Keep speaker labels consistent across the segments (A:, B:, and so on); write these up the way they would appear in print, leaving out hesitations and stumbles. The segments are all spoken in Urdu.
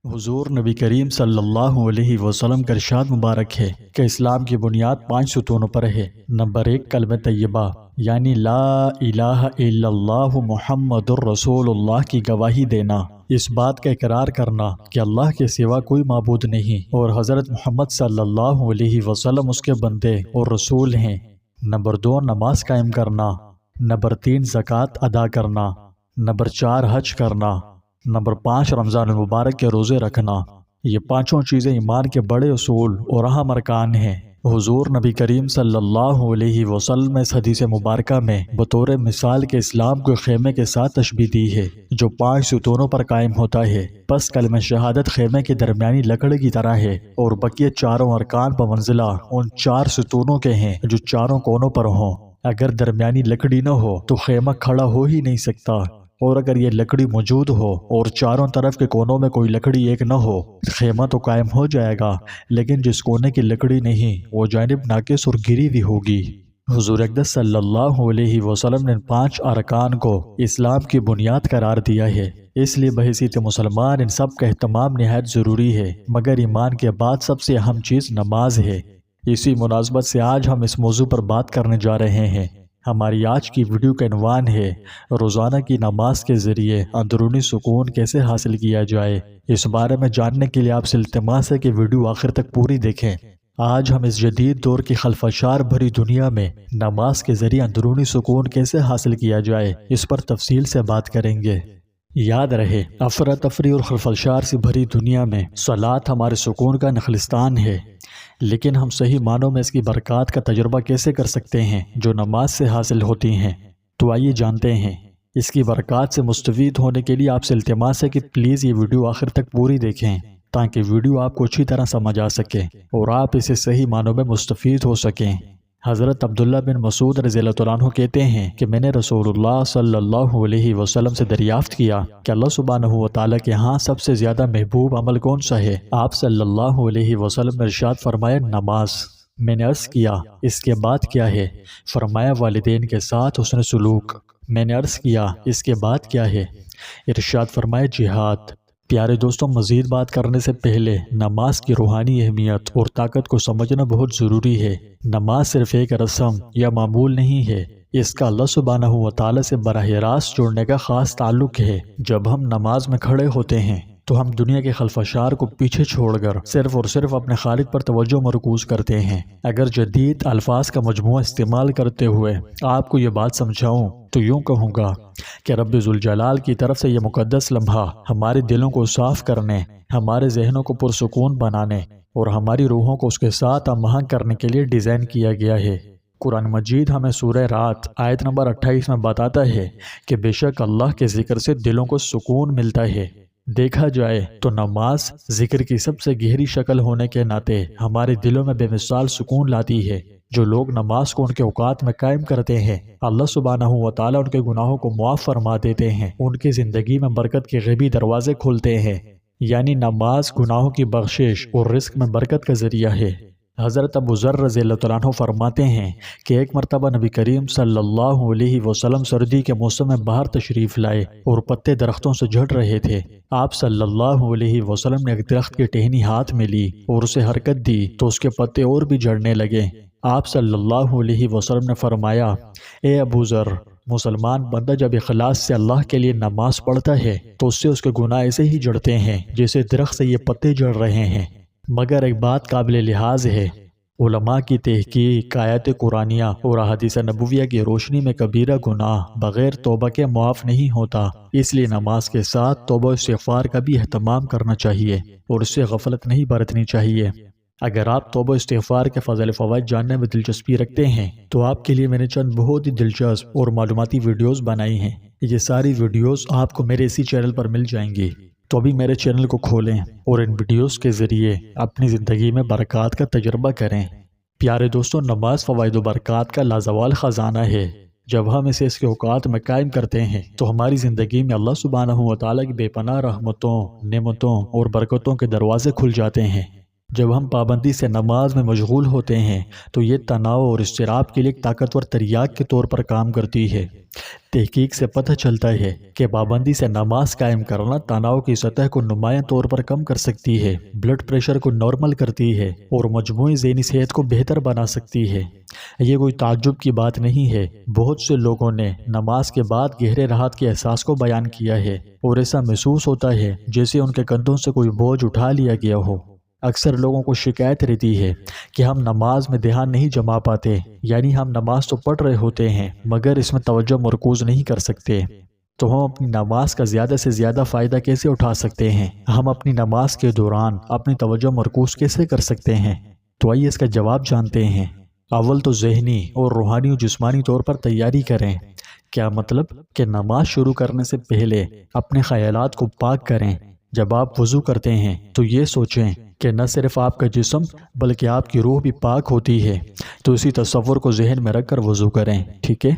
A: حضور نبی کریم صلی اللہ علیہ وسلم کا ارشاد مبارک ہے کہ اسلام کی بنیاد 5 ستونوں پر ہے۔ نمبر 1 کلمہ طیبہ یعنی لا الہ الا اللہ محمد الرسول اللہ کی گواہی دینا، اس بات کا اقرار کرنا کہ اللہ کے سوا کوئی معبود نہیں اور حضرت محمد صلی اللہ علیہ وسلم اس کے بندے اور رسول ہیں۔ نمبر 2 نماز قائم کرنا۔ نمبر 3 زکوٰۃ ادا کرنا۔ نمبر 4 حج کرنا۔ نمبر 5 رمضان المبارک کے روزے رکھنا۔ یہ پانچوں چیزیں ایمان کے بڑے اصول اور اہم ارکان ہیں۔ حضور نبی کریم صلی اللہ علیہ وسلم نے اس حدیث مبارکہ میں بطور مثال کے اسلام کو خیمے کے ساتھ تشبیہ دی ہے جو 5 ستونوں پر قائم ہوتا ہے۔ پس کلمہ شہادت خیمے کی درمیانی لکڑی کی طرح ہے اور بقیہ چاروں ارکان بمنزلہ ان 4 ستونوں کے ہیں جو چاروں کونوں پر ہوں۔ اگر درمیانی لکڑی نہ ہو تو خیمہ کھڑا ہو ہی نہیں سکتا، اور اگر یہ لکڑی موجود ہو اور چاروں طرف کے کونوں میں کوئی لکڑی ایک نہ ہو، خیمہ تو قائم ہو جائے گا لیکن جس کونے کی لکڑی نہیں وہ جانب ناقص اور گری ہوئی ہوگی۔ حضور اقدس صلی اللہ علیہ وسلم نے 5 ارکان کو اسلام کی بنیاد قرار دیا ہے، اس لیے بحیثیت مسلمان ان سب کا اہتمام نہایت ضروری ہے، مگر ایمان کے بعد سب سے اہم چیز نماز ہے۔ اسی مناسبت سے آج ہم اس موضوع پر بات کرنے جا رہے ہیں۔ ہماری آج کی ویڈیو کا عنوان ہے روزانہ کی نماز کے ذریعے اندرونی سکون کیسے حاصل کیا جائے۔ اس بارے میں جاننے کے لیے آپ سے التماس ہے کہ ویڈیو آخر تک پوری دیکھیں۔ آج ہم اس جدید دور کی خلفشار بھری دنیا میں نماز کے ذریعے اندرونی سکون کیسے حاصل کیا جائے اس پر تفصیل سے بات کریں گے۔ یاد رہے، افراتفری اور خلفشار سے بھری دنیا میں صلاۃ ہمارے سکون کا نخلستان ہے، لیکن ہم صحیح معنوں میں اس کی برکات کا تجربہ کیسے کر سکتے ہیں جو نماز سے حاصل ہوتی ہیں؟ تو آئیے جانتے ہیں۔ اس کی برکات سے مستفید ہونے کے لیے آپ سے التماس ہے کہ پلیز یہ ویڈیو آخر تک پوری دیکھیں تاکہ ویڈیو آپ کو اچھی طرح سمجھ آ سکے اور آپ اسے صحیح معنوں میں مستفید ہو سکیں۔ حضرت عبداللہ بن مسعود رضی اللہ عنہ کہتے ہیں کہ میں نے رسول اللہ صلی اللہ علیہ وسلم سے دریافت کیا کہ اللہ سبحانہ و تعالیٰ کے ہاں سب سے زیادہ محبوب عمل کون سا ہے؟ آپ صلی اللہ علیہ وسلم نے ارشاد فرمایا نماز۔ میں نے عرض کیا اس کے بعد کیا ہے؟ فرمایا والدین کے ساتھ حسن سلوک۔ میں نے عرض کیا اس کے بعد کیا ہے؟ ارشاد فرمایا جہاد۔ پیارے دوستوں، مزید بات کرنے سے پہلے نماز کی روحانی اہمیت اور طاقت کو سمجھنا بہت ضروری ہے۔ نماز صرف ایک رسم یا معمول نہیں ہے، اس کا اللہ سبحانہ و تعالیٰ سے براہ راست جڑنے کا خاص تعلق ہے۔ جب ہم نماز میں کھڑے ہوتے ہیں تو ہم دنیا کے خلفشار کو پیچھے چھوڑ کر صرف اور صرف اپنے خالق پر توجہ مرکوز کرتے ہیں۔ اگر جدید الفاظ کا مجموعہ استعمال کرتے ہوئے آپ کو یہ بات سمجھاؤں تو یوں کہوں گا کہ رب ذوالجلال کی طرف سے یہ مقدس لمحہ ہمارے دلوں کو صاف کرنے، ہمارے ذہنوں کو پرسکون بنانے اور ہماری روحوں کو اس کے ساتھ ہم آہنگ کرنے کے لیے ڈیزائن کیا گیا ہے۔ قرآن مجید ہمیں سورہ رات آیت نمبر 28 میں بتاتا ہے کہ بے شک اللہ کے ذکر سے دلوں کو سکون ملتا ہے۔ دیکھا جائے تو نماز ذکر کی سب سے گہری شکل ہونے کے ناطے ہمارے دلوں میں بے مثال سکون لاتی ہے۔ جو لوگ نماز کو ان کے اوقات میں قائم کرتے ہیں، اللہ سبحانہ و تعالیٰ ان کے گناہوں کو معاف فرما دیتے ہیں، ان کی زندگی میں برکت کے غیبی دروازے کھولتے ہیں۔ یعنی نماز گناہوں کی بخشش اور رزق میں برکت کا ذریعہ ہے۔ حضرت ابو ذر رضی اللہ عنہ فرماتے ہیں کہ ایک مرتبہ نبی کریم صلی اللہ علیہ وسلم سردی کے موسم میں باہر تشریف لائے اور پتے درختوں سے جھڑ رہے تھے۔ آپ صلی اللہ علیہ وسلم نے ایک درخت کی ٹہنی ہاتھ میں لی اور اسے حرکت دی تو اس کے پتے اور بھی جھڑنے لگے۔ آپ صلی اللہ علیہ وسلم نے فرمایا اے ابو ذر، مسلمان بندہ جب اخلاص سے اللہ کے لیے نماز پڑھتا ہے تو اس سے اس کے گناہ ایسے ہی جڑتے ہیں جیسے درخت سے یہ پتے جڑ رہے ہیں۔ مگر ایک بات قابل لحاظ ہے، علماء کی تحقیق آیات قرآنیہ اور احادیث نبویہ کی روشنی میں کبیرہ گناہ بغیر توبہ کے معاف نہیں ہوتا، اس لیے نماز کے ساتھ توبہ و استغفار کا بھی اہتمام کرنا چاہیے اور اس سے غفلت نہیں برتنی چاہیے۔ اگر آپ توبہ و استغفار کے فضائل فوائد جاننے میں دلچسپی رکھتے ہیں تو آپ کے لیے میں نے چند بہت ہی دلچسپ اور معلوماتی ویڈیوز بنائی ہیں۔ یہ ساری ویڈیوز آپ کو میرے اسی چینل پر مل جائیں گی، تو ابھی میرے چینل کو کھولیں اور ان ویڈیوز کے ذریعے اپنی زندگی میں برکات کا تجربہ کریں۔ پیارے دوستوں، نماز فوائد و برکات کا لازوال خزانہ ہے۔ جب ہم اسے اس کے اوقات میں قائم کرتے ہیں تو ہماری زندگی میں اللہ سبحانہ و تعالیٰ کی بے پناہ رحمتوں، نعمتوں اور برکتوں کے دروازے کھل جاتے ہیں۔ جب ہم پابندی سے نماز میں مشغول ہوتے ہیں تو یہ تناؤ اور اضطراب کے لیے ایک طاقتور تریاک کے طور پر کام کرتی ہے۔ تحقیق سے پتہ چلتا ہے کہ پابندی سے نماز قائم کرنا تناؤ کی سطح کو نمایاں طور پر کم کر سکتی ہے، بلڈ پریشر کو نارمل کرتی ہے اور مجموعی ذہنی صحت کو بہتر بنا سکتی ہے۔ یہ کوئی تعجب کی بات نہیں ہے، بہت سے لوگوں نے نماز کے بعد گہرے راحت کے احساس کو بیان کیا ہے اور ایسا محسوس ہوتا ہے جیسے ان کے کندھوں سے کوئی بوجھ اٹھا لیا گیا ہو۔ اکثر لوگوں کو شکایت رہتی ہے کہ ہم نماز میں دھیان نہیں جما پاتے، یعنی ہم نماز تو پڑھ رہے ہوتے ہیں مگر اس میں توجہ مرکوز نہیں کر سکتے۔ تو ہم اپنی نماز کا زیادہ سے زیادہ فائدہ کیسے اٹھا سکتے ہیں؟ ہم اپنی نماز کے دوران اپنی توجہ مرکوز کیسے کر سکتے ہیں؟ تو آئیے اس کا جواب جانتے ہیں۔ اول تو ذہنی اور روحانی و جسمانی طور پر تیاری کریں۔ کیا مطلب؟ کہ نماز شروع کرنے سے پہلے اپنے خیالات کو پاک کریں۔ جب آپ وضو کرتے ہیں تو یہ سوچیں کہ نہ صرف آپ کا جسم بلکہ آپ کی روح بھی پاک ہوتی ہے، تو اسی تصور کو ذہن میں رکھ کر وضو کریں، ٹھیک ہے؟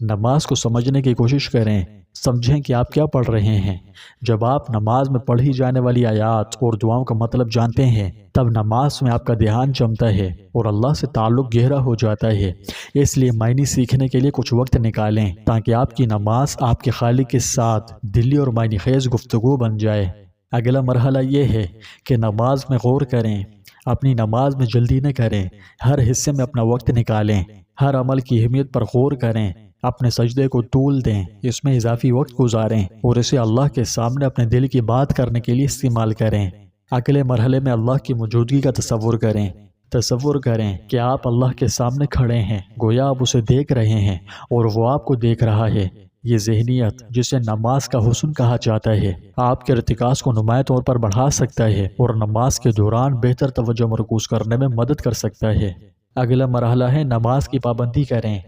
A: نماز کو سمجھنے کی کوشش کریں، سمجھیں کہ آپ کیا پڑھ رہے ہیں۔ جب آپ نماز میں پڑھی جانے والی آیات اور دعاؤں کا مطلب جانتے ہیں تب نماز میں آپ کا دھیان جمتا ہے اور اللہ سے تعلق گہرا ہو جاتا ہے۔ اس لیے معنی سیکھنے کے لیے کچھ وقت نکالیں تاکہ آپ کی نماز آپ کے خالق کے ساتھ دلی اور معنی خیز گفتگو بن جائے۔ اگلا مرحلہ یہ ہے کہ نماز میں غور کریں، اپنی نماز میں جلدی نہ کریں، ہر حصے میں اپنا وقت نکالیں، ہر عمل کی اہمیت پر غور کریں، اپنے سجدے کو طول دیں، اس میں اضافی وقت گزاریں اور اسے اللہ کے سامنے اپنے دل کی بات کرنے کے لیے استعمال کریں۔ اگلے مرحلے میں اللہ کی موجودگی کا تصور کریں۔ تصور کریں کہ آپ اللہ کے سامنے کھڑے ہیں، گویا آپ اسے دیکھ رہے ہیں اور وہ آپ کو دیکھ رہا ہے۔ یہ ذہنیت جسے نماز کا حسن کہا جاتا ہے آپ کے ارتکاز کو نمایاں طور پر بڑھا سکتا ہے اور نماز کے دوران بہتر توجہ مرکوز کرنے میں مدد کر سکتا ہے۔ اگلا مرحلہ ہے نماز کی پابندی کریں۔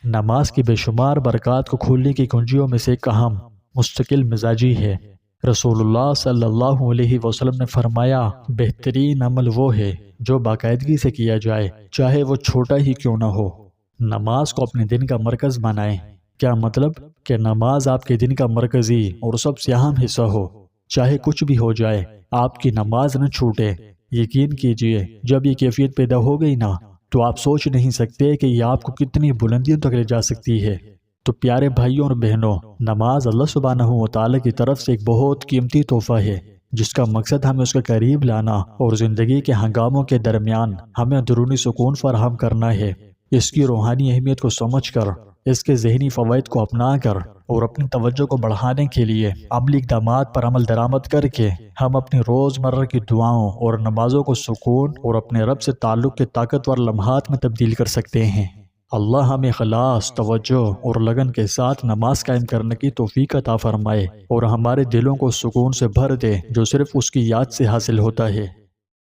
A: نماز کی بے شمار برکات کو کھولنے کی کنجیوں میں سے ایک اہم مستقل مزاجی ہے۔ رسول اللہ صلی اللہ علیہ وسلم نے فرمایا، بہترین عمل وہ ہے جو باقاعدگی سے کیا جائے، چاہے وہ چھوٹا ہی کیوں نہ ہو۔ نماز کو اپنے دن کا مرکز بنائیں۔ کیا مطلب؟ کہ نماز آپ کے دن کا مرکزی اور سب سے اہم حصہ ہو، چاہے کچھ بھی ہو جائے آپ کی نماز نہ چھوٹے۔ یقین کیجئے جب یہ کیفیت پیدا ہو گئی نا تو آپ سوچ نہیں سکتے کہ یہ آپ کو کتنی بلندیوں تک لے جا سکتی ہے۔ تو پیارے بھائیوں اور بہنوں، نماز اللہ سبحانہ و تعالیٰ کی طرف سے ایک بہت قیمتی تحفہ ہے جس کا مقصد ہمیں اس کے قریب لانا اور زندگی کے ہنگاموں کے درمیان ہمیں اندرونی سکون فراہم کرنا ہے۔ اس کی روحانی اہمیت کو سمجھ کر، اس کے ذہنی فوائد کو اپنا کر اور اپنی توجہ کو بڑھانے کے لیے عملی اقدامات پر عمل درآمد کر کے ہم اپنی روزمرہ کی دعاؤں اور نمازوں کو سکون اور اپنے رب سے تعلق کے طاقتور لمحات میں تبدیل کر سکتے ہیں۔ اللہ ہمیں اخلاص، توجہ اور لگن کے ساتھ نماز قائم کرنے کی توفیق عطا فرمائے اور ہمارے دلوں کو سکون سے بھر دے جو صرف اس کی یاد سے حاصل ہوتا ہے۔